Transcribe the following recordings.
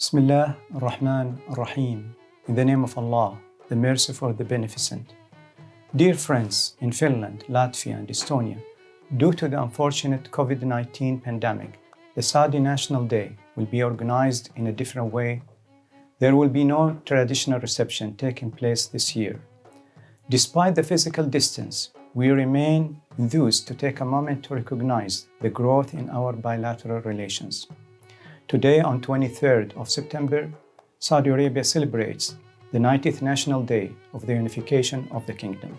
Bismillah ar-Rahman ar-Rahim. In the name of Allah, the Merciful, the Beneficent. Dear friends in Finland, Latvia, and Estonia, due to the unfortunate COVID-19 pandemic, the Saudi National Day will be organized in a different way. There will be no traditional reception taking place this year. Despite the physical distance, we remain enthused to take a moment to recognize the growth in our bilateral relations. Today, on 23rd of September, Saudi Arabia celebrates the 90th National Day of the Unification of the Kingdom.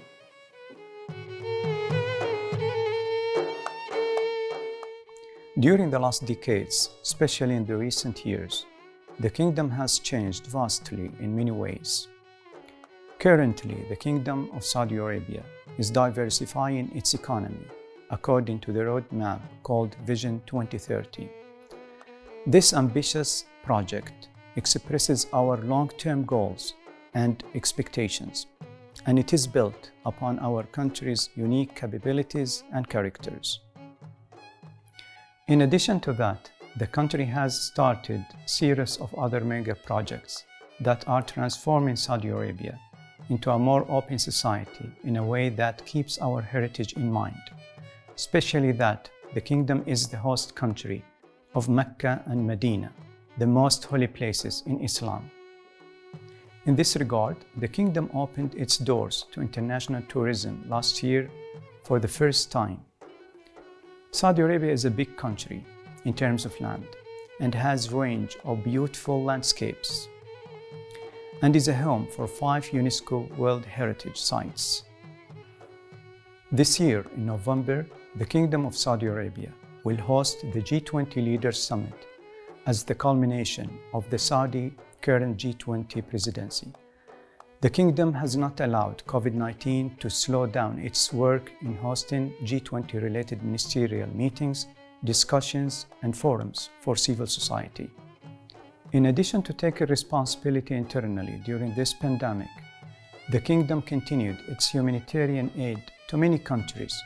During the last decades, especially in the recent years, the Kingdom has changed vastly in many ways. Currently, the Kingdom of Saudi Arabia is diversifying its economy according to the roadmap called Vision 2030. This ambitious project expresses our long-term goals and expectations, and it is built upon our country's unique capabilities and characters. In addition to that, the country has started a series of other mega projects that are transforming Saudi Arabia into a more open society in a way that keeps our heritage in mind, especially that the Kingdom is the host country of Mecca and Medina, the most holy places in Islam. In this regard, the Kingdom opened its doors to international tourism last year for the first time. Saudi Arabia is a big country in terms of land and has a range of beautiful landscapes and is a home for 5 UNESCO World Heritage Sites. This year, in November, the Kingdom of Saudi Arabia will host the G20 Leaders Summit as the culmination of the Saudi current G20 presidency. The Kingdom has not allowed COVID-19 to slow down its work in hosting G20-related ministerial meetings, discussions, and forums for civil society. In addition to taking responsibility internally during this pandemic, the Kingdom continued its humanitarian aid to many countries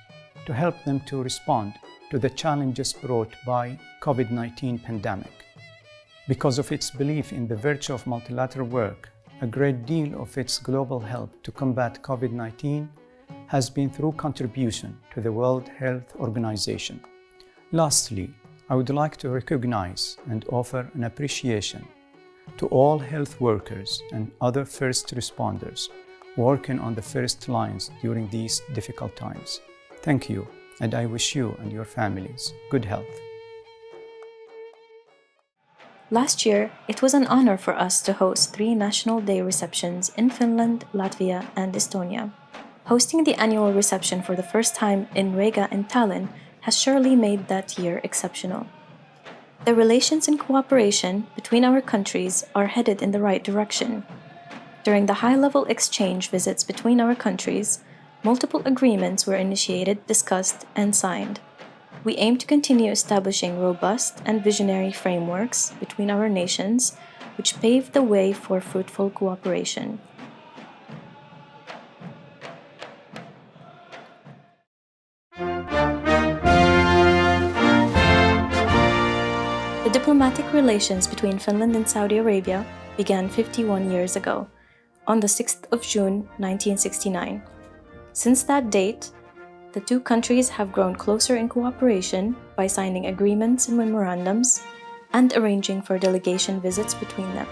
to help them to respond to the challenges brought by COVID-19 pandemic. Because of its belief in the virtue of multilateral work, a great deal of its global help to combat COVID-19 has been through contribution to the World Health Organization. Lastly, I would like to recognize and offer an appreciation to all health workers and other first responders working on the first lines during these difficult times. Thank you, and I wish you and your families good health. Last year, it was an honor for us to host 3 National Day receptions in Finland, Latvia, and Estonia. Hosting the annual reception for the first time in Riga and Tallinn has surely made that year exceptional. The relations and cooperation between our countries are headed in the right direction. During the high-level exchange visits between our countries, multiple agreements were initiated, discussed, and signed. We aim to continue establishing robust and visionary frameworks between our nations, which pave the way for fruitful cooperation. The diplomatic relations between Finland and Saudi Arabia began 51 years ago, on the 6th of June 1969. Since that date, the two countries have grown closer in cooperation by signing agreements and memorandums and arranging for delegation visits between them.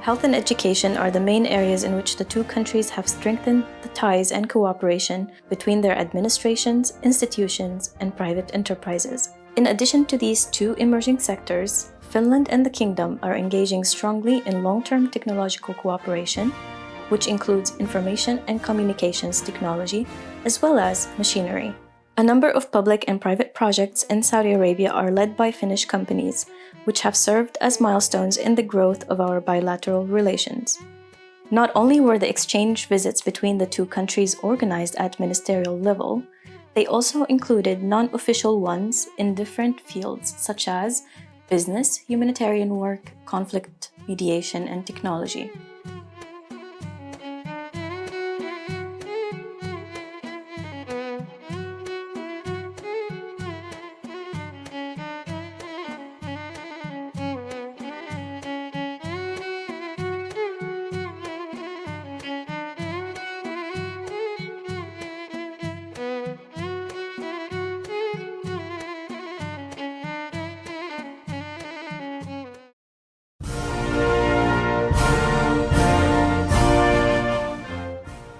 Health and education are the main areas in which the two countries have strengthened the ties and cooperation between their administrations, institutions, and private enterprises. In addition to these two emerging sectors, Finland and the Kingdom are engaging strongly in long-term technological cooperation, which includes information and communications technology, as well as machinery. A number of public and private projects in Saudi Arabia are led by Finnish companies, which have served as milestones in the growth of our bilateral relations. Not only were the exchange visits between the two countries organized at ministerial level, they also included non-official ones in different fields such as business, humanitarian work, conflict mediation, and technology.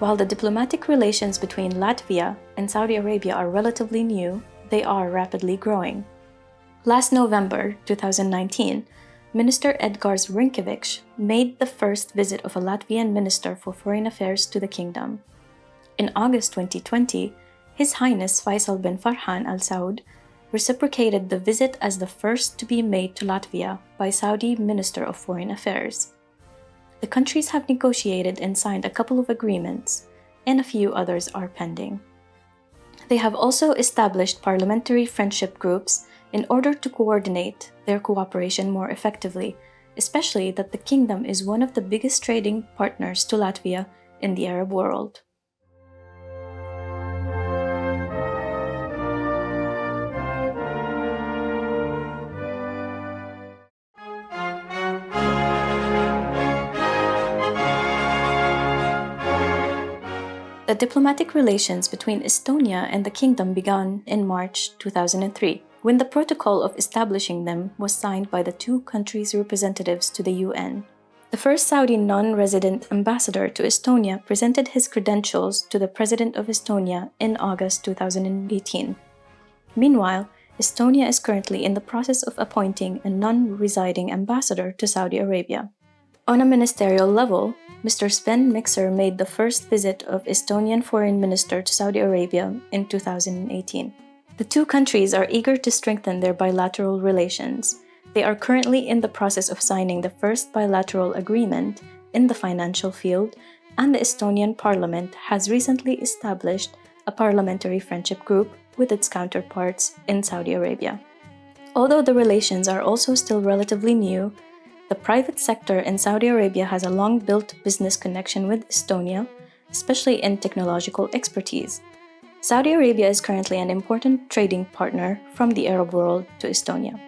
While the diplomatic relations between Latvia and Saudi Arabia are relatively new, they are rapidly growing. Last November 2019, Minister Edgars Rinkēvičs made the first visit of a Latvian Minister for Foreign Affairs to the kingdom. In August 2020, His Highness Faisal bin Farhan Al Saud reciprocated the visit as the first to be made to Latvia by Saudi Minister of Foreign Affairs. The countries have negotiated and signed a couple of agreements, and a few others are pending. They have also established parliamentary friendship groups in order to coordinate their cooperation more effectively, especially that the kingdom is one of the biggest trading partners to Latvia in the Arab world. The diplomatic relations between Estonia and the kingdom began in March 2003, when the protocol of establishing them was signed by the two countries' representatives to the UN. The first Saudi non-resident ambassador to Estonia presented his credentials to the President of Estonia in August 2018. Meanwhile, Estonia is currently in the process of appointing a non-residing ambassador to Saudi Arabia. On a ministerial level, Mr. Sven Mikser made the first visit of Estonian Foreign Minister to Saudi Arabia in 2018. The two countries are eager to strengthen their bilateral relations. They are currently in the process of signing the first bilateral agreement in the financial field, and the Estonian parliament has recently established a parliamentary friendship group with its counterparts in Saudi Arabia. Although the relations are also still relatively new, the private sector in Saudi Arabia has a long-built business connection with Estonia, especially in technological expertise. Saudi Arabia is currently an important trading partner from the Arab world to Estonia.